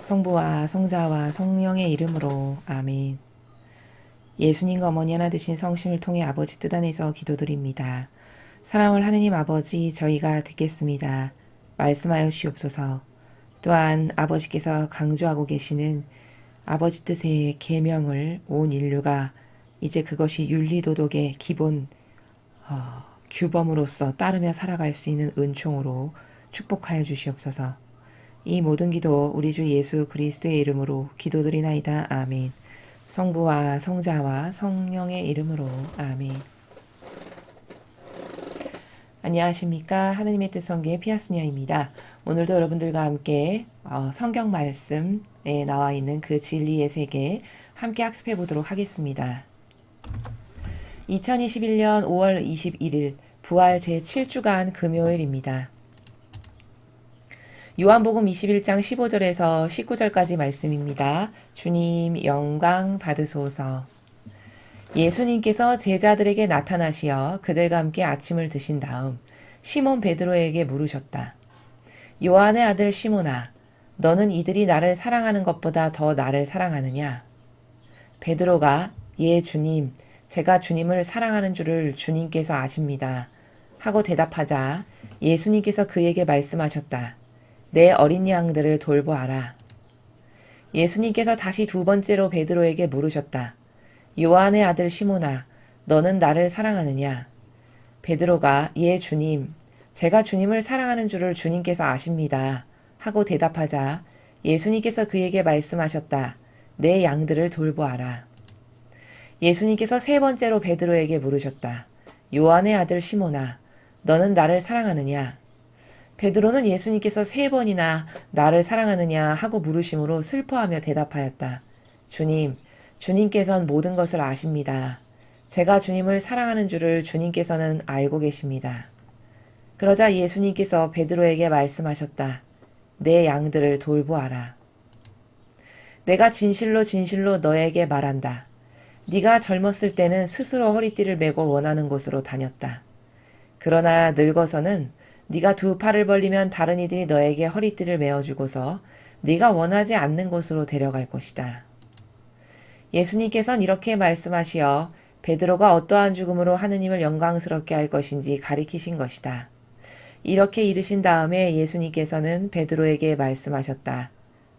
성부와 성자와 성령의 이름으로 아멘. 예수님과 어머니 하나 되신 성심을 통해 아버지 뜻 안에서 기도드립니다. 사랑을 하느님 아버지, 저희가 듣겠습니다. 말씀하여 주옵소서. 또한 아버지께서 강조하고 계시는 아버지 뜻의 계명을 온 인류가 이제 그것이 윤리도덕의 기본 규범으로서 따르며 살아갈 수 있는 은총으로 축복하여 주시옵소서. 이 모든 기도 우리 주 예수 그리스도의 이름으로 기도드리나이다. 아멘. 성부와 성자와 성령의 이름으로 아멘. 안녕하십니까. 하느님의 뜻 성교의 피아수녀입니다. 오늘도 여러분들과 함께 성경 말씀에 나와 있는 그 진리의 세계 함께 학습해 보도록 하겠습니다. 2021년 5월 21일 부활 제7주간 금요일입니다. 요한복음 21장 15절에서 19절까지 말씀입니다. 주님 영광 받으소서. 예수님께서 제자들에게 나타나시어 그들과 함께 아침을 드신 다음 시몬 베드로에게 물으셨다. 요한의 아들 시몬아, 너는 이들이 나를 사랑하는 것보다 더 나를 사랑하느냐? 베드로가 예 주님, 제가 주님을 사랑하는 줄을 주님께서 아십니다. 하고 대답하자 예수님께서 그에게 말씀하셨다. 내 어린 양들을 돌보아라. 예수님께서 다시 두 번째로 베드로에게 물으셨다. 요한의 아들 시몬아, 너는 나를 사랑하느냐? 베드로가 예 주님, 제가 주님을 사랑하는 줄을 주님께서 아십니다. 하고 대답하자 예수님께서 그에게 말씀하셨다. 내 양들을 돌보아라. 예수님께서 세 번째로 베드로에게 물으셨다. 요한의 아들 시몬아, 너는 나를 사랑하느냐? 베드로는 예수님께서 세 번이나 나를 사랑하느냐 하고 물으심으로 슬퍼하며 대답하였다. 주님, 주님께서는 모든 것을 아십니다. 제가 주님을 사랑하는 줄을 주님께서는 알고 계십니다. 그러자 예수님께서 베드로에게 말씀하셨다. 내 양들을 돌보아라. 내가 진실로 진실로 너에게 말한다. 네가 젊었을 때는 스스로 허리띠를 메고 원하는 곳으로 다녔다. 그러나 늙어서는 네가 두 팔을 벌리면 다른 이들이 너에게 허리띠를 메어주고서 네가 원하지 않는 곳으로 데려갈 것이다. 예수님께서는 이렇게 말씀하시어 베드로가 어떠한 죽음으로 하느님을 영광스럽게 할 것인지 가리키신 것이다. 이렇게 이르신 다음에 예수님께서는 베드로에게 말씀하셨다.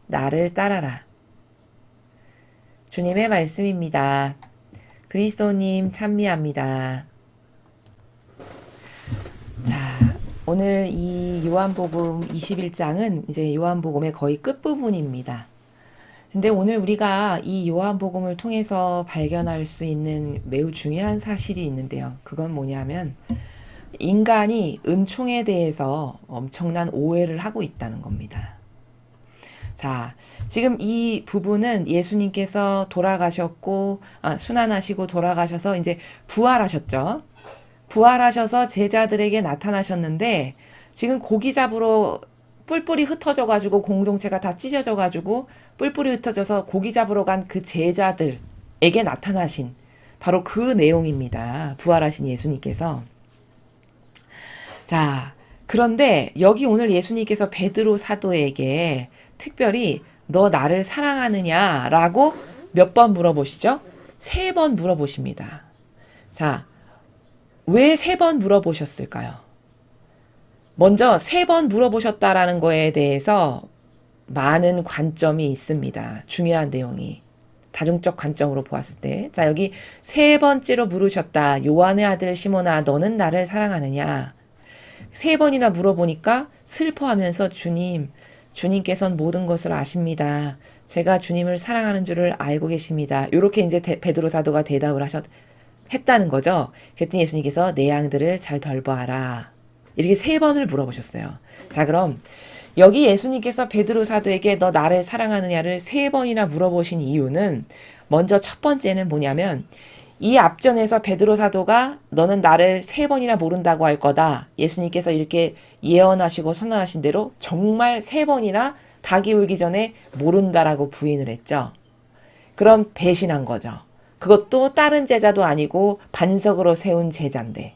나를 따라라. 주님의 말씀입니다. 그리스도님 찬미합니다. 자, 오늘 이 요한복음 21장은 이제 요한복음의 거의 끝부분입니다. 근데 오늘 우리가 이 요한복음을 통해서 발견할 수 있는 매우 중요한 사실이 있는데요. 그건 뭐냐면 인간이 은총에 대해서 엄청난 오해를 하고 있다는 겁니다. 자, 지금 이 부분은 예수님께서 돌아가셨고, 순환하시고 돌아가셔서 이제 부활하셨죠. 부활하셔서 제자들에게 나타나셨는데 지금 고기 잡으러 뿔뿔이 흩어져가지고 공동체가 다 찢어져가지고 뿔뿔이 흩어져서 고기 잡으러 간 그 제자들에게 나타나신 바로 그 내용입니다. 부활하신 예수님께서. 자, 그런데 여기 오늘 예수님께서 베드로 사도에게 특별히 너 나를 사랑하느냐라고 몇 번 물어보시죠? 3번 물어보십니다. 자, 왜 3번 물어보셨을까요? 먼저 3번 물어보셨다라는 거에 대해서 많은 관점이 있습니다. 중요한 내용이. 다중적 관점으로 보았을 때. 자, 여기 3번째로 물으셨다. 요한의 아들 시몬아, 너는 나를 사랑하느냐? 3번이나 물어보니까 슬퍼하면서 주님께서는 모든 것을 아십니다. 제가 주님을 사랑하는 줄을 알고 계십니다. 이렇게 이제 베드로 사도가 대답을 했다는 거죠. 그랬더니 예수님께서 내 양들을 잘 돌보아라. 이렇게 3번을 물어보셨어요. 자, 그럼 여기 예수님께서 베드로 사도에게 너 나를 사랑하느냐를 3번이나 물어보신 이유는 먼저 첫 번째는 뭐냐면 이 앞전에서 베드로 사도가 너는 나를 3번이나 모른다고 할 거다. 예수님께서 이렇게 예언하시고 선언하신 대로 정말 3번이나 닭이 울기 전에 모른다라고 부인을 했죠. 그럼 배신한 거죠. 그것도 다른 제자도 아니고 반석으로 세운 제자인데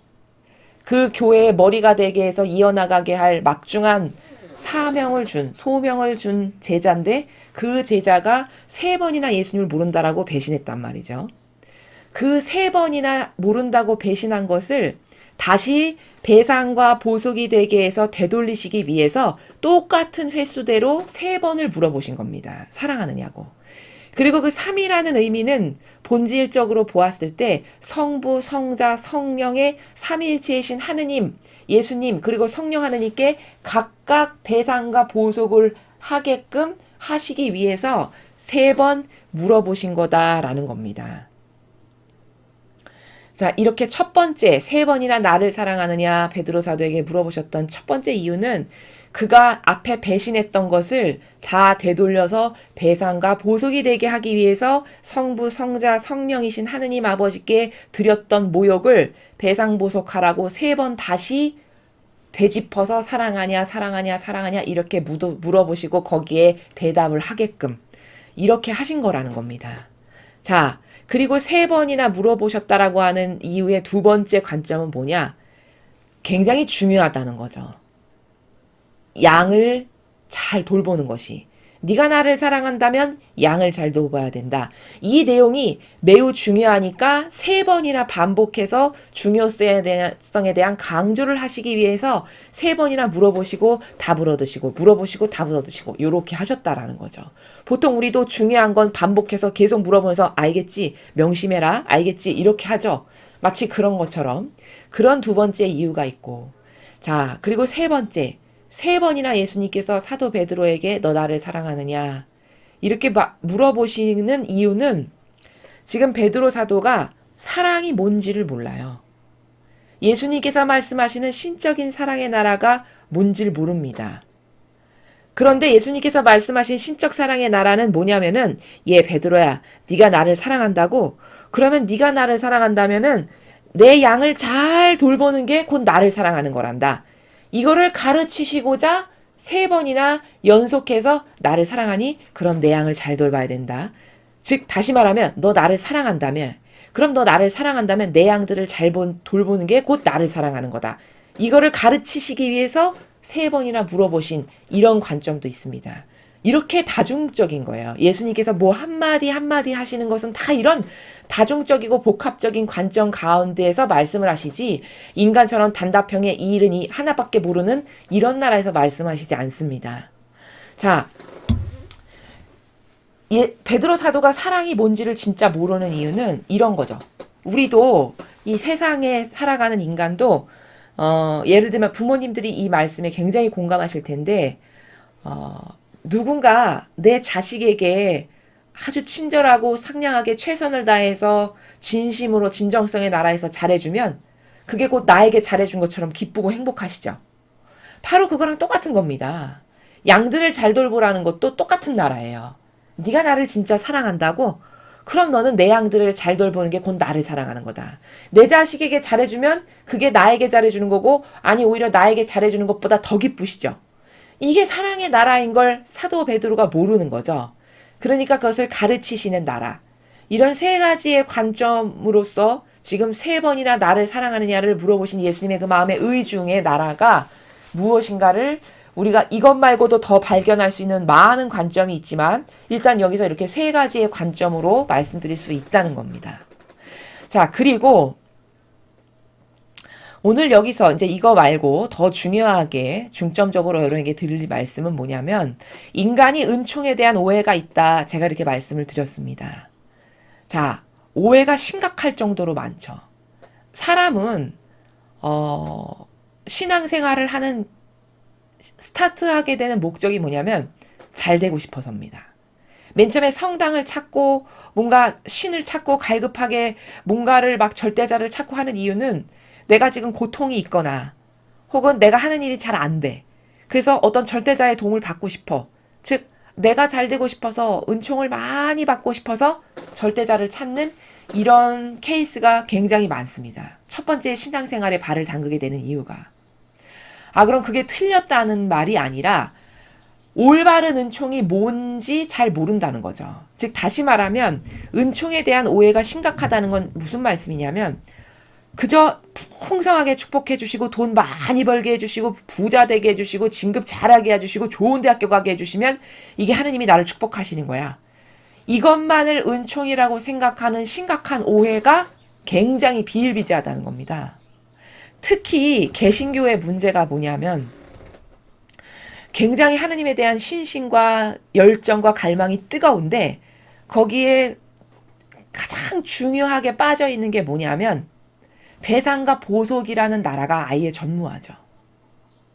그 교회의 머리가 되게 해서 이어나가게 할 막중한 소명을 준 제자인데 그 제자가 3번이나 예수님을 모른다라고 배신했단 말이죠. 그 3번이나 모른다고 배신한 것을 다시 배상과 보속이 되게 해서 되돌리시기 위해서 똑같은 횟수대로 3번을 물어보신 겁니다. 사랑하느냐고. 그리고 그 3이라는 의미는 본질적으로 보았을 때 성부, 성자, 성령의 삼위일체이신 하느님, 예수님, 그리고 성령 하느님께 각각 배상과 보속을 하게끔 하시기 위해서 3번 물어보신 거다라는 겁니다. 자, 이렇게 첫 번째, 3번이나 나를 사랑하느냐 베드로 사도에게 물어보셨던 첫 번째 이유는 그가 앞에 배신했던 것을 다 되돌려서 배상과 보속이 되게 하기 위해서 성부, 성자, 성령이신 하느님 아버지께 드렸던 모욕을 배상보속하라고 3번 다시 되짚어서 사랑하냐, 사랑하냐, 사랑하냐 이렇게 물어보시고 거기에 대답을 하게끔 이렇게 하신 거라는 겁니다. 자, 그리고 3번이나 물어보셨다라고 하는 이유의 두 번째 관점은 뭐냐? 굉장히 중요하다는 거죠. 양을 잘 돌보는 것이. 네가 나를 사랑한다면 양을 잘 돌봐야 된다. 이 내용이 매우 중요하니까 3번이나 반복해서 중요성에 대한 강조를 하시기 위해서 3번이나 물어보시고 답을 얻으시고 물어보시고 답을 얻으시고 이렇게 하셨다라는 거죠. 보통 우리도 중요한 건 반복해서 계속 물어보면서 알겠지? 명심해라. 알겠지? 이렇게 하죠. 마치 그런 것처럼 그런 두 번째 이유가 있고 자 그리고 3번째 3번이나 예수님께서 사도 베드로에게 너 나를 사랑하느냐 이렇게 물어보시는 이유는 지금 베드로 사도가 사랑이 뭔지를 몰라요. 예수님께서 말씀하시는 신적인 사랑의 나라가 뭔지를 모릅니다. 그런데 예수님께서 말씀하신 신적 사랑의 나라는 뭐냐면은 베드로야 네가 나를 사랑한다고? 그러면 네가 나를 사랑한다면은 내 양을 잘 돌보는 게 곧 나를 사랑하는 거란다. 이거를 가르치시고자 3번이나 연속해서 나를 사랑하니 그럼 내 양을 잘 돌봐야 된다. 즉 다시 말하면 너 나를 사랑한다면 그럼 너 나를 사랑한다면 내 양들을 잘 돌보는 게 곧 나를 사랑하는 거다. 이거를 가르치시기 위해서 3번이나 물어보신 이런 관점도 있습니다. 이렇게 다중적인 거예요. 예수님께서 뭐 한마디 한마디 하시는 것은 다 이런 다중적이고 복합적인 관점 가운데에서 말씀을 하시지 인간처럼 단답형의 이 일은 이 하나밖에 모르는 이런 나라에서 말씀하시지 않습니다. 자, 베드로 사도가 사랑이 뭔지를 진짜 모르는 이유는 이런 거죠. 우리도 이 세상에 살아가는 인간도 예를 들면 부모님들이 이 말씀에 굉장히 공감하실 텐데 누군가 내 자식에게 아주 친절하고 상냥하게 최선을 다해서 진심으로 진정성의 나라에서 잘해주면 그게 곧 나에게 잘해준 것처럼 기쁘고 행복하시죠. 바로 그거랑 똑같은 겁니다. 양들을 잘 돌보라는 것도 똑같은 나라예요. 네가 나를 진짜 사랑한다고? 그럼 너는 내 양들을 잘 돌보는 게 곧 나를 사랑하는 거다. 내 자식에게 잘해주면 그게 나에게 잘해주는 거고 아니 오히려 나에게 잘해주는 것보다 더 기쁘시죠. 이게 사랑의 나라인 걸 사도 베드로가 모르는 거죠. 그러니까 그것을 가르치시는 나라. 이런 3가지의 관점으로서 지금 3번이나 나를 사랑하느냐를 물어보신 예수님의 그 마음의 의중의 나라가 무엇인가를 우리가 이것 말고도 더 발견할 수 있는 많은 관점이 있지만 일단 여기서 이렇게 3가지의 관점으로 말씀드릴 수 있다는 겁니다. 자, 그리고 오늘 여기서 이제 이거 말고 더 중요하게 중점적으로 여러분에게 드릴 말씀은 뭐냐면 인간이 은총에 대한 오해가 있다. 제가 이렇게 말씀을 드렸습니다. 자, 오해가 심각할 정도로 많죠. 사람은 신앙생활을 하는 스타트하게 되는 목적이 뭐냐면 잘 되고 싶어서입니다. 맨 처음에 성당을 찾고 뭔가 신을 찾고 갈급하게 뭔가를 막 절대자를 찾고 하는 이유는 내가 지금 고통이 있거나 혹은 내가 하는 일이 잘 안 돼. 그래서 어떤 절대자의 도움을 받고 싶어. 즉 내가 잘 되고 싶어서 은총을 많이 받고 싶어서 절대자를 찾는 이런 케이스가 굉장히 많습니다. 첫 번째 신앙생활에 발을 담그게 되는 이유가. 그럼 그게 틀렸다는 말이 아니라 올바른 은총이 뭔지 잘 모른다는 거죠. 즉 다시 말하면 은총에 대한 오해가 심각하다는 건 무슨 말씀이냐면 그저 풍성하게 축복해 주시고 돈 많이 벌게 해주시고 부자 되게 해주시고 진급 잘하게 해주시고 좋은 대학교 가게 해주시면 이게 하느님이 나를 축복하시는 거야. 이것만을 은총이라고 생각하는 심각한 오해가 굉장히 비일비재하다는 겁니다. 특히 개신교의 문제가 뭐냐면 굉장히 하느님에 대한 신심과 열정과 갈망이 뜨거운데 거기에 가장 중요하게 빠져 있는 게 뭐냐면 배상과 보속이라는 나라가 아예 전무하죠.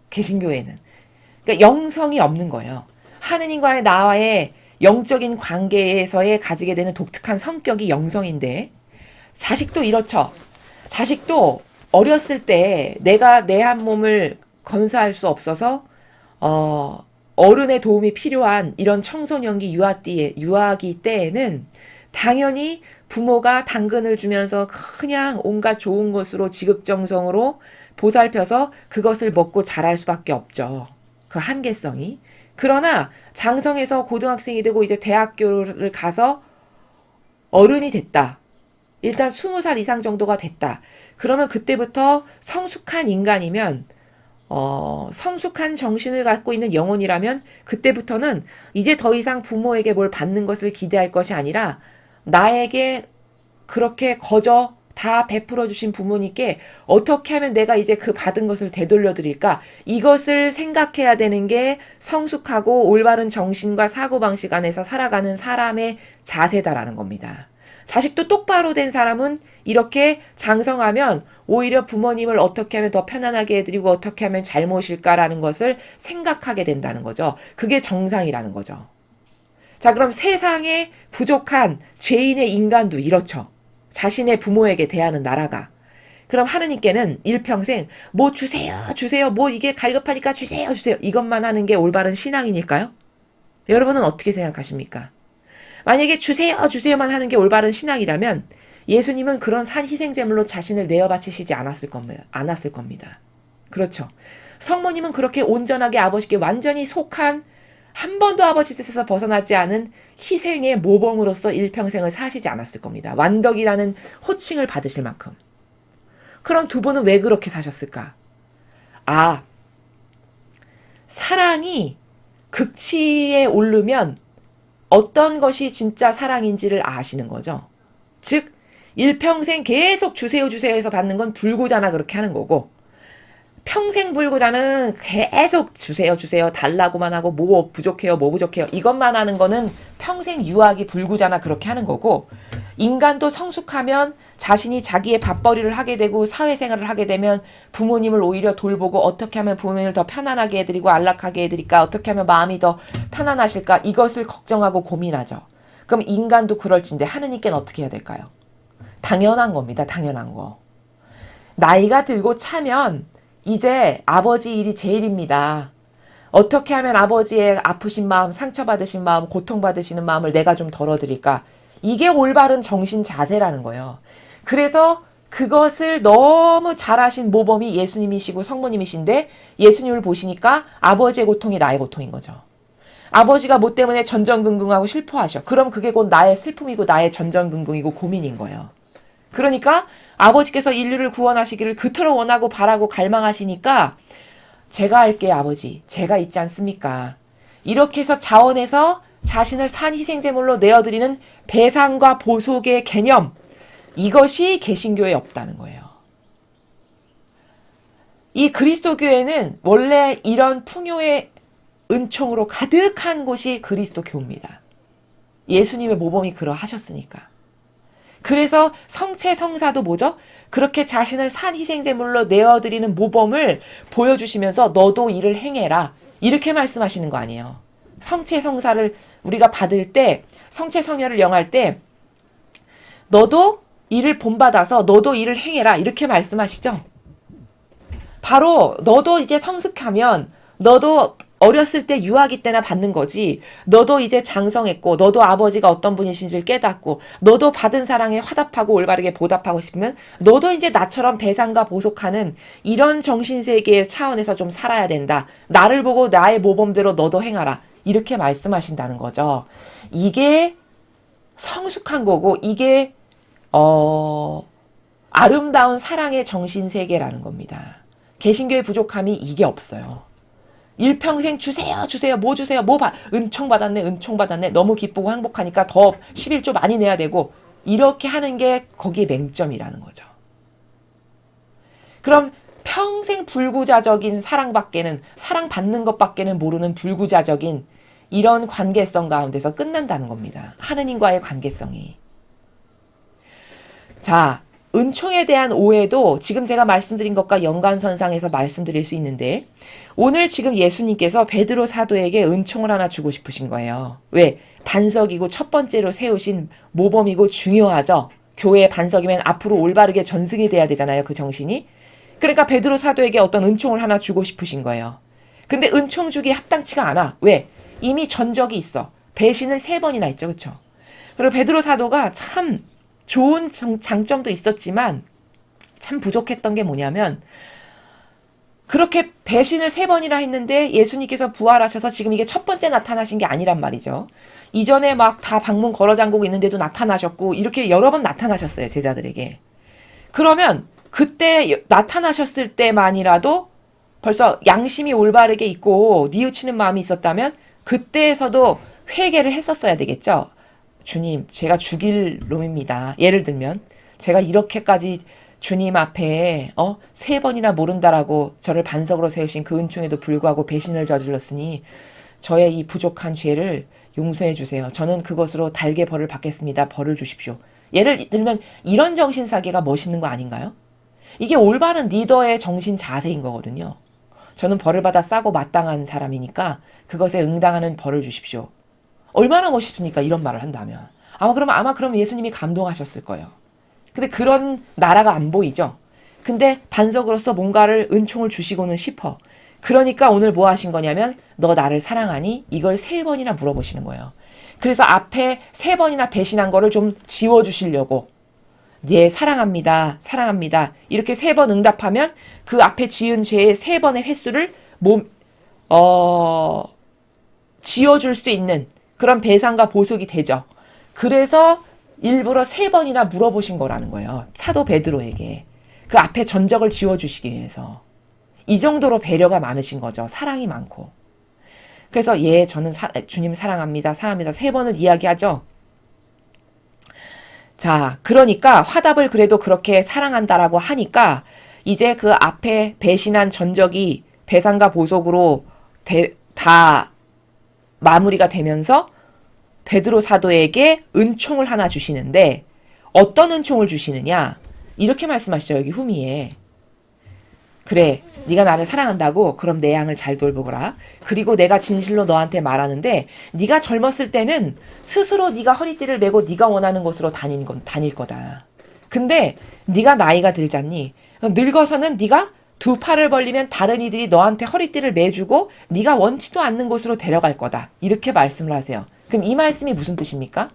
개신교에는. 그러니까 영성이 없는 거예요. 하느님과의 나와의 영적인 관계에서의 가지게 되는 독특한 성격이 영성인데 자식도 이렇죠. 자식도 어렸을 때 내가 내 한 몸을 건사할 수 없어서 어른의 도움이 필요한 이런 청소년기 유아기 때에는 당연히 부모가 당근을 주면서 그냥 온갖 좋은 것으로 지극정성으로 보살펴서 그것을 먹고 자랄 수밖에 없죠. 그 한계성이. 그러나 장성해서 고등학생이 되고 이제 대학교를 가서 어른이 됐다. 일단 20살 이상 정도가 됐다. 그러면 그때부터 성숙한 인간이면 성숙한 정신을 갖고 있는 영혼이라면 그때부터는 이제 더 이상 부모에게 뭘 받는 것을 기대할 것이 아니라 나에게 그렇게 거저 다 베풀어 주신 부모님께 어떻게 하면 내가 이제 그 받은 것을 되돌려 드릴까? 이것을 생각해야 되는 게 성숙하고 올바른 정신과 사고방식 안에서 살아가는 사람의 자세다라는 겁니다. 자식도 똑바로 된 사람은 이렇게 장성하면 오히려 부모님을 어떻게 하면 더 편안하게 해드리고 어떻게 하면 잘못일까라는 것을 생각하게 된다는 거죠. 그게 정상이라는 거죠. 자, 그럼 세상에 부족한 죄인의 인간도 이렇죠. 자신의 부모에게 대하는 나라가. 그럼 하느님께는 일평생 뭐 주세요, 주세요, 뭐 이게 갈급하니까 주세요, 주세요. 이것만 하는 게 올바른 신앙이니까요? 여러분은 어떻게 생각하십니까? 만약에 주세요, 주세요만 하는 게 올바른 신앙이라면 예수님은 그런 산 희생제물로 자신을 내어 바치시지 않았을 겁니다. 그렇죠. 성모님은 그렇게 온전하게 아버지께 완전히 속한 한 번도 아버지 뜻에서 벗어나지 않은 희생의 모범으로서 일평생을 사시지 않았을 겁니다. 완덕이라는 호칭을 받으실 만큼. 그럼 두 분은 왜 그렇게 사셨을까? 사랑이 극치에 오르면 어떤 것이 진짜 사랑인지를 아시는 거죠. 즉 일평생 계속 주세요 주세요 해서 받는 건 불구자나 그렇게 하는 거고 평생 불구자는 계속 주세요 주세요 달라고만 하고 뭐 부족해요 뭐 부족해요 이것만 하는 거는 평생 유학이 불구자나 그렇게 하는 거고 인간도 성숙하면 자신이 자기의 밥벌이를 하게 되고 사회생활을 하게 되면 부모님을 오히려 돌보고 어떻게 하면 부모님을 더 편안하게 해드리고 안락하게 해드릴까 어떻게 하면 마음이 더 편안하실까 이것을 걱정하고 고민하죠. 그럼 인간도 그럴진데 하느님께는 어떻게 해야 될까요? 당연한 겁니다. 당연한 거. 나이가 들고 차면 이제 아버지 일이 제일입니다. 어떻게 하면 아버지의 아프신 마음, 상처받으신 마음, 고통받으시는 마음을 내가 좀 덜어드릴까? 이게 올바른 정신 자세라는 거예요. 그래서 그것을 너무 잘하신 모범이 예수님이시고 성모님이신데 예수님을 보시니까 아버지의 고통이 나의 고통인 거죠. 아버지가 뭐 때문에 전전긍긍하고 슬퍼하셔. 그럼 그게 곧 나의 슬픔이고 나의 전전긍긍이고 고민인 거예요. 그러니까 아버지께서 인류를 구원하시기를 그토록 원하고 바라고 갈망하시니까 제가 할게요 아버지. 제가 있지 않습니까? 이렇게 해서 자원해서 자신을 산 희생제물로 내어드리는 배상과 보속의 개념 이것이 개신교에 없다는 거예요. 이 그리스도교회는 원래 이런 풍요의 은총으로 가득한 곳이 그리스도교입니다. 예수님의 모범이 그러하셨으니까. 그래서 성체성사도 뭐죠? 그렇게 자신을 산 희생제물로 내어드리는 모범을 보여주시면서 너도 이를 행해라. 이렇게 말씀하시는 거 아니에요. 성체성사를 우리가 받을 때 성체성녀를 영할 때 너도 이를 본받아서 너도 이를 행해라. 이렇게 말씀하시죠. 바로 너도 이제 성숙하면 너도 어렸을 때 유아기 때나 받는 거지 너도 이제 장성했고 너도 아버지가 어떤 분이신지를 깨닫고 너도 받은 사랑에 화답하고 올바르게 보답하고 싶으면 너도 이제 나처럼 배상과 보속하는 이런 정신세계의 차원에서 좀 살아야 된다. 나를 보고 나의 모범대로 너도 행하라. 이렇게 말씀하신다는 거죠. 이게 성숙한 거고 이게 아름다운 사랑의 정신세계라는 겁니다. 개신교의 부족함이 이게 없어요. 일평생 주세요, 주세요, 뭐 주세요, 은총 받았네, 은총 받았네, 너무 기쁘고 행복하니까 더 11조 많이 내야 되고, 이렇게 하는 게 거기에 맹점이라는 거죠. 그럼 평생 불구자적인 사랑받는 것밖에는 모르는 불구자적인 이런 관계성 가운데서 끝난다는 겁니다. 하느님과의 관계성이. 자, 은총에 대한 오해도 지금 제가 말씀드린 것과 연관선상에서 말씀드릴 수 있는데, 오늘 지금 예수님께서 베드로 사도에게 은총을 하나 주고 싶으신 거예요. 왜? 반석이고 첫 번째로 세우신 모범이고 중요하죠. 교회의 반석이면 앞으로 올바르게 전승이 돼야 되잖아요. 그 정신이. 그러니까 베드로 사도에게 어떤 은총을 하나 주고 싶으신 거예요. 근데 은총 주기에 합당치가 않아. 왜? 이미 전적이 있어. 배신을 3번이나 했죠. 그렇죠? 그리고 베드로 사도가 참 좋은 장점도 있었지만 참 부족했던 게 뭐냐면, 그렇게 배신을 3번이나 했는데 예수님께서 부활하셔서 지금 이게 첫 번째 나타나신 게 아니란 말이죠. 이전에 막 다 방문 걸어 잠그고 있는데도 나타나셨고, 이렇게 여러 번 나타나셨어요. 제자들에게. 그러면 그때 나타나셨을 때만이라도 벌써 양심이 올바르게 있고 뉘우치는 마음이 있었다면 그때에서도 회개를 했었어야 되겠죠. 주님, 제가 죽일 놈입니다. 예를 들면 제가 이렇게까지 주님 앞에 3번이나 모른다라고 저를 반석으로 세우신 그 은총에도 불구하고 배신을 저질렀으니 저의 이 부족한 죄를 용서해 주세요. 저는 그것으로 달게 벌을 받겠습니다. 벌을 주십시오. 예를 들면 이런 정신사계가 멋있는 거 아닌가요? 이게 올바른 리더의 정신 자세인 거거든요. 저는 벌을 받아 싸고 마땅한 사람이니까 그것에 응당하는 벌을 주십시오. 얼마나 멋있습니까? 이런 말을 한다면. 아마 그럼 예수님이 감동하셨을 거예요. 근데 그런 나라가 안 보이죠? 근데 반석으로서 뭔가를 은총을 주시고는 싶어. 그러니까 오늘 뭐 하신 거냐면, 너 나를 사랑하니? 이걸 3번이나 물어보시는 거예요. 그래서 앞에 3번이나 배신한 거를 좀 지워주시려고, 예, 사랑합니다, 사랑합니다, 이렇게 3번 응답하면 그 앞에 지은 죄의 3번의 횟수를 지워줄 수 있는 그런 배상과 보속이 되죠. 그래서 일부러 3번이나 물어보신 거라는 거예요. 사도 베드로에게. 그 앞에 전적을 지워주시기 위해서. 이 정도로 배려가 많으신 거죠. 사랑이 많고. 그래서 예, 저는 주님 사랑합니다, 사랑합니다 3번을 이야기하죠. 자, 그러니까 화답을 그래도 그렇게 사랑한다라고 하니까 이제 그 앞에 배신한 전적이 배상과 보속으로 다 마무리가 되면서 베드로 사도에게 은총을 하나 주시는데, 어떤 은총을 주시느냐? 이렇게 말씀하시죠. 여기 후미에. 그래, 네가 나를 사랑한다고? 그럼 내 양을 잘 돌보거라. 그리고 내가 진실로 너한테 말하는데, 네가 젊었을 때는 스스로 네가 허리띠를 메고 네가 원하는 곳으로 다닐 거다. 근데 네가 나이가 들잖니? 늙어서는 네가 2팔을 벌리면 다른 이들이 너한테 허리띠를 매주고 네가 원치도 않는 곳으로 데려갈 거다. 이렇게 말씀을 하세요. 그럼 이 말씀이 무슨 뜻입니까?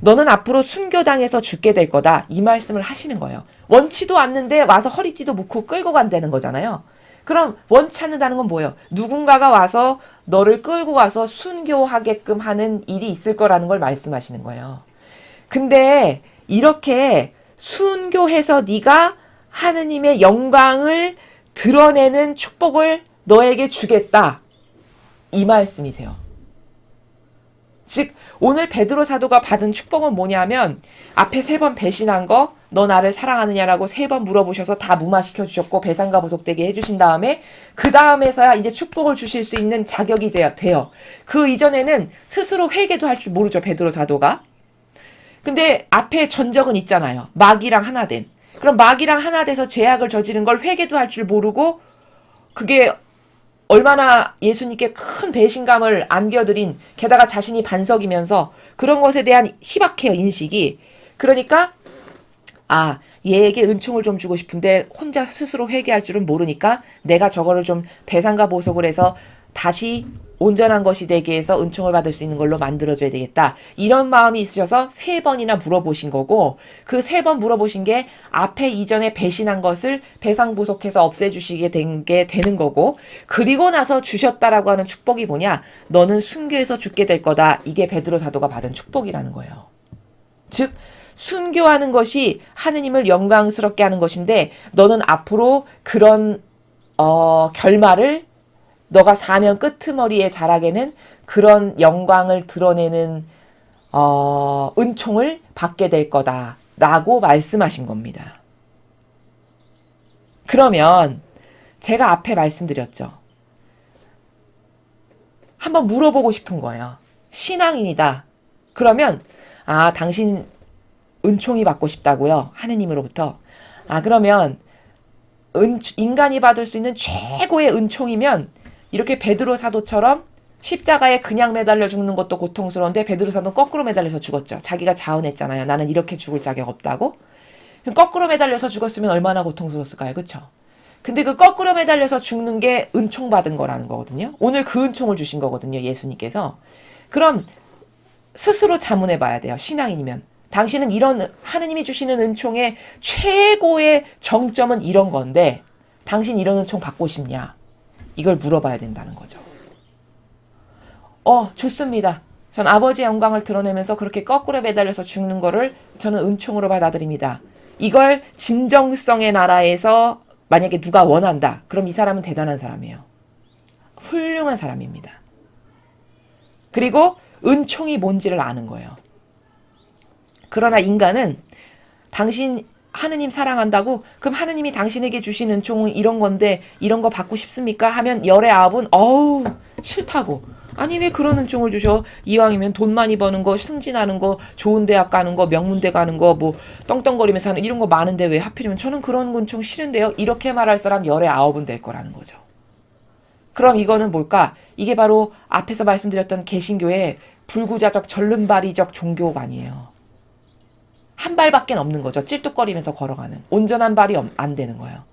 너는 앞으로 순교당해서 죽게 될 거다. 이 말씀을 하시는 거예요. 원치도 않는데 와서 허리띠도 묶고 끌고 간다는 거잖아요. 그럼 원치 않는다는 건 뭐예요? 누군가가 와서 너를 끌고 와서 순교하게끔 하는 일이 있을 거라는 걸 말씀하시는 거예요. 근데 이렇게 순교해서 네가 하느님의 영광을 드러내는 축복을 너에게 주겠다. 이 말씀이세요. 즉 오늘 베드로 사도가 받은 축복은 뭐냐면, 앞에 3번 배신한 거, 너 나를 사랑하느냐라고 3번 물어보셔서 다 무마시켜 주셨고 배상과 보속되게 해주신 다음에, 그 다음에서야 이제 축복을 주실 수 있는 자격이 돼요. 그 이전에는 스스로 회개도 할 줄 모르죠, 베드로 사도가. 근데 앞에 전적은 있잖아요. 마귀랑 하나 된. 그럼 마귀랑 하나 돼서 죄악을 저지른 걸 회개도 할 줄 모르고, 그게 얼마나 예수님께 큰 배신감을 안겨드린, 게다가 자신이 반석이면서 그런 것에 대한 희박해요, 인식이. 그러니까 얘에게 은총을 좀 주고 싶은데 혼자 스스로 회개할 줄은 모르니까 내가 저거를 좀 배상과 보속을 해서 다시 온전한 것이 되게 해서 은총을 받을 수 있는 걸로 만들어줘야 되겠다. 이런 마음이 있으셔서 3번이나 물어보신 거고, 그 3번 물어보신 게 앞에 이전에 배신한 것을 배상보속해서 없애주시게 된 게 되는 거고, 그리고 나서 주셨다라고 하는 축복이 뭐냐? 너는 순교해서 죽게 될 거다. 이게 베드로 사도가 받은 축복이라는 거예요. 즉 순교하는 것이 하느님을 영광스럽게 하는 것인데 너는 앞으로 그런 결말을 너가 사면 끄트머리의 자락에는 그런 영광을 드러내는 은총을 받게 될 거다라고 말씀하신 겁니다. 그러면 제가 앞에 말씀드렸죠. 한번 물어보고 싶은 거예요. 신앙인이다. 그러면 당신 은총이 받고 싶다고요? 하느님으로부터. 그러면 인간이 받을 수 있는 최고의 은총이면 이렇게 베드로 사도처럼 십자가에 그냥 매달려 죽는 것도 고통스러운데 베드로 사도는 거꾸로 매달려서 죽었죠. 자기가 자언했잖아요. 나는 이렇게 죽을 자격 없다고. 거꾸로 매달려서 죽었으면 얼마나 고통스러웠을까요? 그쵸? 근데 그 거꾸로 매달려서 죽는 게 은총 받은 거라는 거거든요. 오늘 그 은총을 주신 거거든요. 예수님께서. 그럼 스스로 자문해 봐야 돼요. 신앙인이면. 당신은 이런 하느님이 주시는 은총의 최고의 정점은 이런 건데 당신 이런 은총 받고 싶냐? 이걸 물어봐야 된다는 거죠. 좋습니다. 전 아버지의 영광을 드러내면서 그렇게 거꾸로 매달려서 죽는 거를 저는 은총으로 받아들입니다. 이걸 진정성의 나라에서 만약에 누가 원한다. 그럼 이 사람은 대단한 사람이에요. 훌륭한 사람입니다. 그리고 은총이 뭔지를 아는 거예요. 그러나 인간은 당신 하느님 사랑한다고 그럼 하느님이 당신에게 주신 은총은 이런 건데 이런 거 받고 싶습니까? 하면 열의 아홉은 싫다고. 아니 왜 그런 은총을 주셔? 이왕이면 돈 많이 버는 거, 승진하는 거, 좋은 대학 가는 거, 명문대 가는 거, 뭐 떵떵거리면서 하는 이런 거 많은데 왜 하필이면 저는 그런 은총 싫은데요? 이렇게 말할 사람 열의 아홉은 될 거라는 거죠. 그럼 이거는 뭘까? 이게 바로 앞에서 말씀드렸던 개신교의 불구자적 전륜발이적 종교가 아니에요. 한 발밖에 없는 거죠. 찔뚝거리면서 걸어가는. 온전한 발이 안 되는 거예요.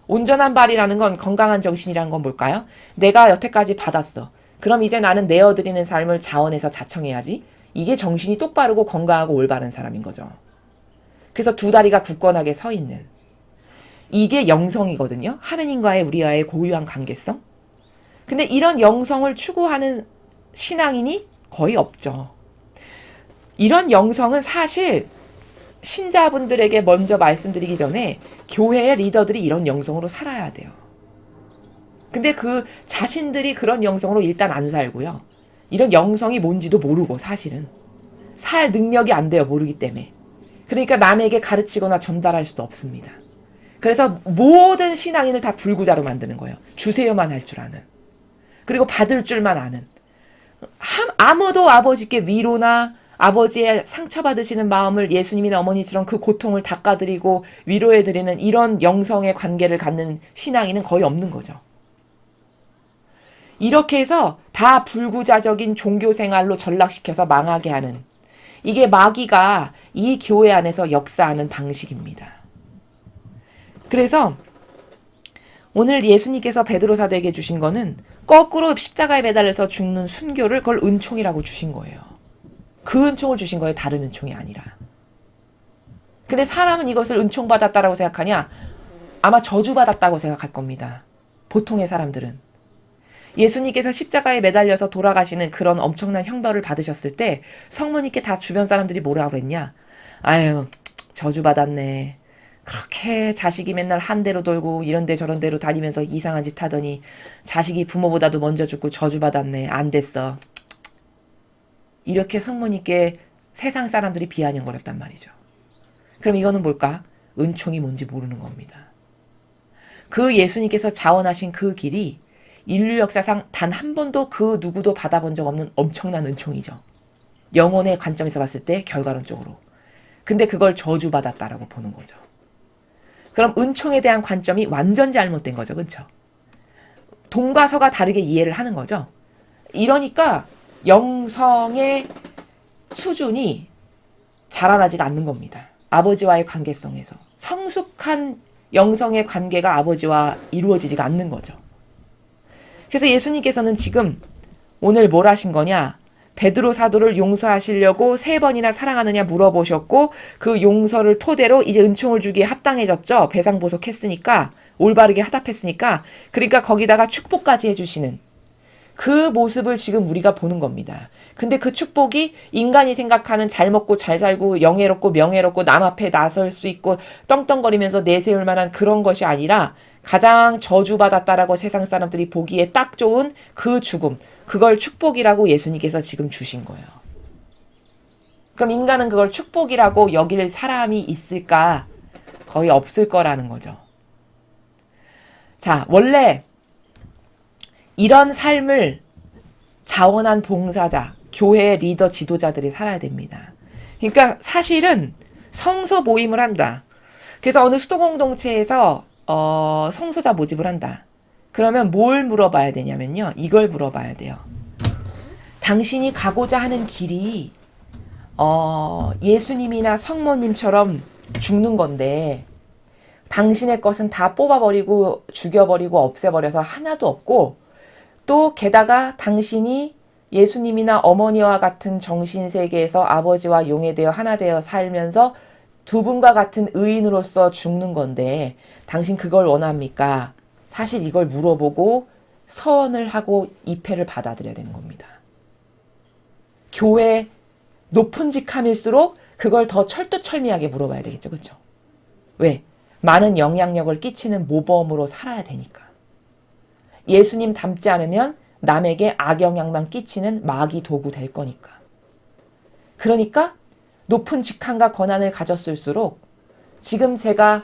온전한 발이라는 건 건강한 정신이라는 건 뭘까요? 내가 여태까지 받았어. 그럼 이제 나는 내어드리는 삶을 자원해서 자청해야지. 이게 정신이 똑바르고 건강하고 올바른 사람인 거죠. 그래서 두 다리가 굳건하게 서 있는. 이게 영성이거든요. 하느님과의 우리와의 고유한 관계성. 근데 이런 영성을 추구하는 신앙인이 거의 없죠. 이런 영성은 사실 신자분들에게 먼저 말씀드리기 전에 교회의 리더들이 이런 영성으로 살아야 돼요. 근데 그 자신들이 그런 영성으로 일단 안 살고요. 이런 영성이 뭔지도 모르고 사실은. 살 능력이 안 돼요. 모르기 때문에. 그러니까 남에게 가르치거나 전달할 수도 없습니다. 그래서 모든 신앙인을 다 불구자로 만드는 거예요. 주세요만 할 줄 아는. 그리고 받을 줄만 아는. 아무도 아버지께 위로나 아버지의 상처받으시는 마음을 예수님이나 어머니처럼 그 고통을 닦아드리고 위로해드리는 이런 영성의 관계를 갖는 신앙인은 거의 없는 거죠. 이렇게 해서 다 불구자적인 종교생활로 전락시켜서 망하게 하는 이게 마귀가 이 교회 안에서 역사하는 방식입니다. 그래서 오늘 예수님께서 베드로 사도에게 주신 거는 거꾸로 십자가에 매달려서 죽는 순교를 그걸 은총이라고 주신 거예요. 그 은총을 주신 거예요. 다른 은총이 아니라. 근데 사람은 이것을 은총받았다라고 생각하냐? 아마 저주받았다고 생각할 겁니다. 보통의 사람들은. 예수님께서 십자가에 매달려서 돌아가시는 그런 엄청난 형벌을 받으셨을 때 성모님께 다 주변 사람들이 뭐라고 그랬냐? 아유, 저주받았네. 그렇게 자식이 맨날 한 대로 돌고 이런 데 저런 데로 다니면서 이상한 짓 하더니 자식이 부모보다도 먼저 죽고 저주받았네. 안 됐어. 이렇게 성모님께 세상 사람들이 비아냥거렸단 말이죠. 그럼 이거는 뭘까? 은총이 뭔지 모르는 겁니다. 그 예수님께서 자원하신 그 길이 인류 역사상 단 한 번도 그 누구도 받아본 적 없는 엄청난 은총이죠. 영혼의 관점에서 봤을 때 결과론적으로. 근데 그걸 저주받았다라고 보는 거죠. 그럼 은총에 대한 관점이 완전 잘못된 거죠. 그렇죠? 동과 서가 다르게 이해를 하는 거죠. 이러니까 영성의 수준이 자라나지가 않는 겁니다. 아버지와의 관계성에서. 성숙한 영성의 관계가 아버지와 이루어지지가 않는 거죠. 그래서 예수님께서는 지금 오늘 뭘 하신 거냐? 베드로 사도를 용서하시려고 3번이나 사랑하느냐 물어보셨고 그 용서를 토대로 이제 은총을 주기에 합당해졌죠. 배상보석했으니까 올바르게 화답했으니까 그러니까 거기다가 축복까지 해주시는 그 모습을 지금 우리가 보는 겁니다. 근데 그 축복이 인간이 생각하는 잘 먹고 잘 살고 영예롭고 명예롭고 남 앞에 나설 수 있고 떵떵거리면서 내세울 만한 그런 것이 아니라 가장 저주받았다라고 세상 사람들이 보기에 딱 좋은 그 죽음, 그걸 축복이라고 예수님께서 지금 주신 거예요. 그럼 인간은 그걸 축복이라고 여길 사람이 있을까? 거의 없을 거라는 거죠. 자, 원래 이런 삶을 자원한 봉사자, 교회 리더 지도자들이 살아야 됩니다. 그러니까 사실은 성소 모임을 한다. 그래서 어느 수도 공동체에서 성소자 모집을 한다. 그러면 뭘 물어봐야 되냐면요. 이걸 물어봐야 돼요. 당신이 가고자 하는 길이 예수님이나 성모님처럼 죽는 건데 당신의 것은 다 뽑아버리고 죽여버리고 없애버려서 하나도 없고 또 게다가 당신이 예수님이나 어머니와 같은 정신세계에서 아버지와 용해되어 하나 되어 살면서 두 분과 같은 의인으로서 죽는 건데 당신 그걸 원합니까? 사실 이걸 물어보고 서원을 하고 입회를 받아들여야 되는 겁니다. 교회 높은 직함일수록 그걸 더 철두철미하게 물어봐야 되겠죠. 그렇죠? 왜? 많은 영향력을 끼치는 모범으로 살아야 되니까. 예수님 닮지 않으면 남에게 악영향만 끼치는 마귀 도구 될 거니까. 그러니까 높은 직함과 권한을 가졌을수록 지금 제가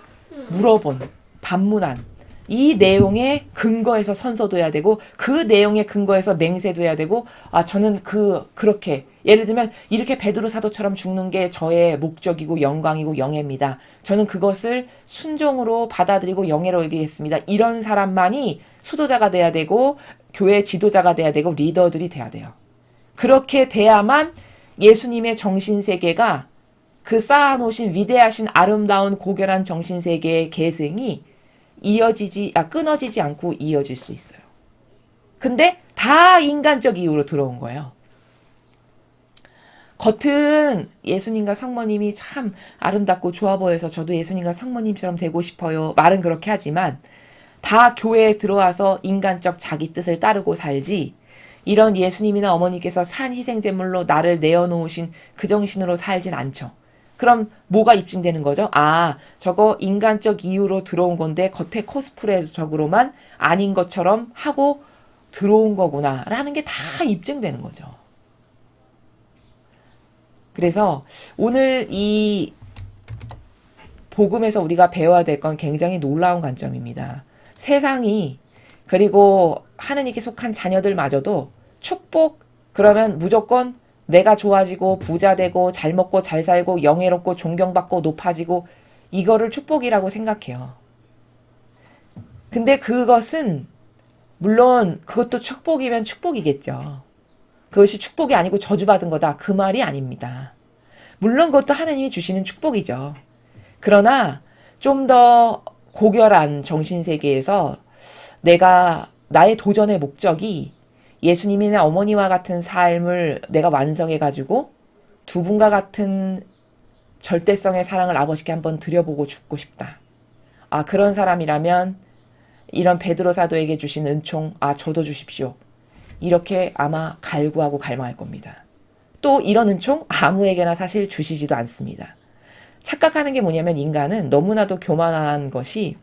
물어본, 반문한 이 내용의 근거에서 선서도 해야 되고 그 내용의 근거에서 맹세도 해야 되고 저는 그렇게 예를 들면 이렇게 베드로 사도처럼 죽는 게 저의 목적이고 영광이고 영예입니다. 저는 그것을 순종으로 받아들이고 영예로 여기겠습니다. 이런 사람만이 수도자가 돼야 되고 교회 지도자가 돼야 되고 리더들이 돼야 돼요. 그렇게 돼야만 예수님의 정신세계가 그 쌓아놓으신 위대하신 아름다운 고결한 정신세계의 계승이 끊어지지 않고 이어질 수 있어요. 근데 다 인간적 이유로 들어온 거예요. 겉은 예수님과 성모님이 참 아름답고 좋아 보여서 저도 예수님과 성모님처럼 되고 싶어요. 말은 그렇게 하지만 다 교회에 들어와서 인간적 자기 뜻을 따르고 살지 이런 예수님이나 어머니께서 산 희생제물로 나를 내어놓으신 그 정신으로 살진 않죠. 그럼 뭐가 입증되는 거죠? 저거 인간적 이유로 들어온 건데 겉에 코스프레적으로만 아닌 것처럼 하고 들어온 거구나 라는 게 다 입증되는 거죠. 그래서 오늘 이 복음에서 우리가 배워야 될 건 굉장히 놀라운 관점입니다. 세상이 그리고 하느님께 속한 자녀들마저도 축복 그러면 무조건 내가 좋아지고 부자 되고 잘 먹고 잘 살고 영예롭고 존경받고 높아지고 이거를 축복이라고 생각해요. 근데 그것은 물론 그것도 축복이면 축복이겠죠. 그것이 축복이 아니고 저주받은 거다. 그 말이 아닙니다. 물론 그것도 하나님이 주시는 축복이죠. 그러나 좀 더 고결한 정신세계에서 나의 도전의 목적이 예수님이나 어머니와 같은 삶을 내가 완성해가지고 두 분과 같은 절대성의 사랑을 아버지께 한번 드려보고 죽고 싶다. 그런 사람이라면 이런 베드로 사도에게 주신 은총, 저도 주십시오. 이렇게 아마 갈구하고 갈망할 겁니다. 또 이런 은총 아무에게나 사실 주시지도 않습니다. 착각하는 게 뭐냐면 인간은 너무나도 교만한 것이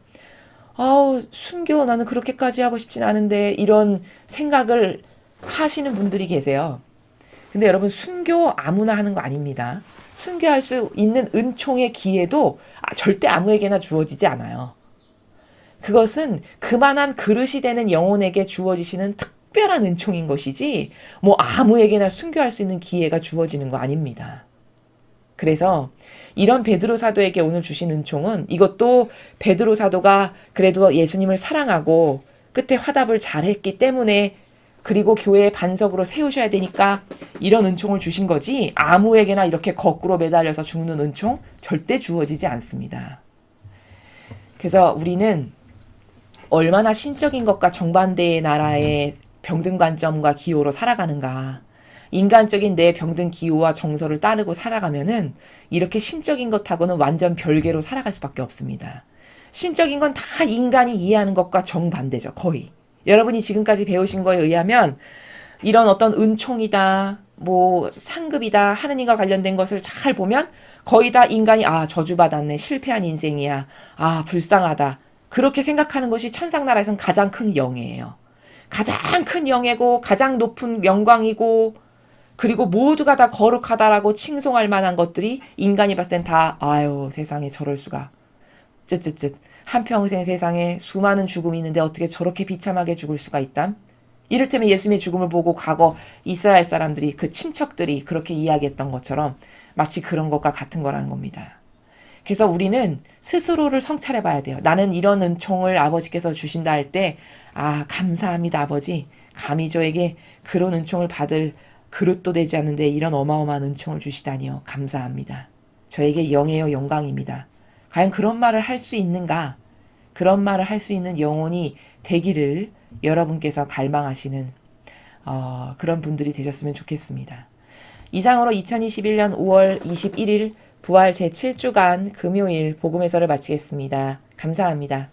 순교 나는 그렇게까지 하고 싶진 않은데 이런 생각을 하시는 분들이 계세요. 근데 여러분 순교 아무나 하는 거 아닙니다. 순교할 수 있는 은총의 기회도 절대 아무에게나 주어지지 않아요. 그것은 그만한 그릇이 되는 영혼에게 주어지시는 특별한 은총인 것이지 아무에게나 순교할 수 있는 기회가 주어지는 거 아닙니다. 그래서 이런 베드로 사도에게 오늘 주신 은총은 이것도 베드로 사도가 그래도 예수님을 사랑하고 끝에 화답을 잘했기 때문에 그리고 교회의 반석으로 세우셔야 되니까 이런 은총을 주신 거지 아무에게나 이렇게 거꾸로 매달려서 죽는 은총 절대 주어지지 않습니다. 그래서 우리는 얼마나 신적인 것과 정반대의 나라의 병든 관점과 기호로 살아가는가. 인간적인 내 병든 기호와 정서를 따르고 살아가면은 이렇게 신적인 것하고는 완전 별개로 살아갈 수밖에 없습니다. 신적인 건 다 인간이 이해하는 것과 정반대죠. 거의. 여러분이 지금까지 배우신 거에 의하면 이런 어떤 은총이다, 뭐 상급이다, 하느님과 관련된 것을 잘 보면 거의 다 인간이 저주받았네, 실패한 인생이야, 불쌍하다, 그렇게 생각하는 것이 천상나라에선 가장 큰 영예예요. 가장 큰 영예고 가장 높은 영광이고, 그리고 모두가 다 거룩하다라고 칭송할 만한 것들이 인간이 봤을 땐 다 아유 세상에 저럴 수가, 쯧쯧쯧, 한평생 세상에 수많은 죽음이 있는데 어떻게 저렇게 비참하게 죽을 수가 있담? 이를테면 예수님의 죽음을 보고 과거 이스라엘 사람들이, 그 친척들이 그렇게 이야기했던 것처럼 마치 그런 것과 같은 거라는 겁니다. 그래서 우리는 스스로를 성찰해 봐야 돼요. 나는 이런 은총을 아버지께서 주신다 할 때, 감사합니다 아버지. 감히 저에게 그런 은총을 받을 그릇도 되지 않는데 이런 어마어마한 은총을 주시다니요. 감사합니다. 저에게 영예요 영광입니다. 과연 그런 말을 할 수 있는가? 그런 말을 할 수 있는 영혼이 되기를 여러분께서 갈망하시는 그런 분들이 되셨으면 좋겠습니다. 이상으로 2021년 5월 21일 부활 제7주간 금요일 복음 해설을 마치겠습니다. 감사합니다.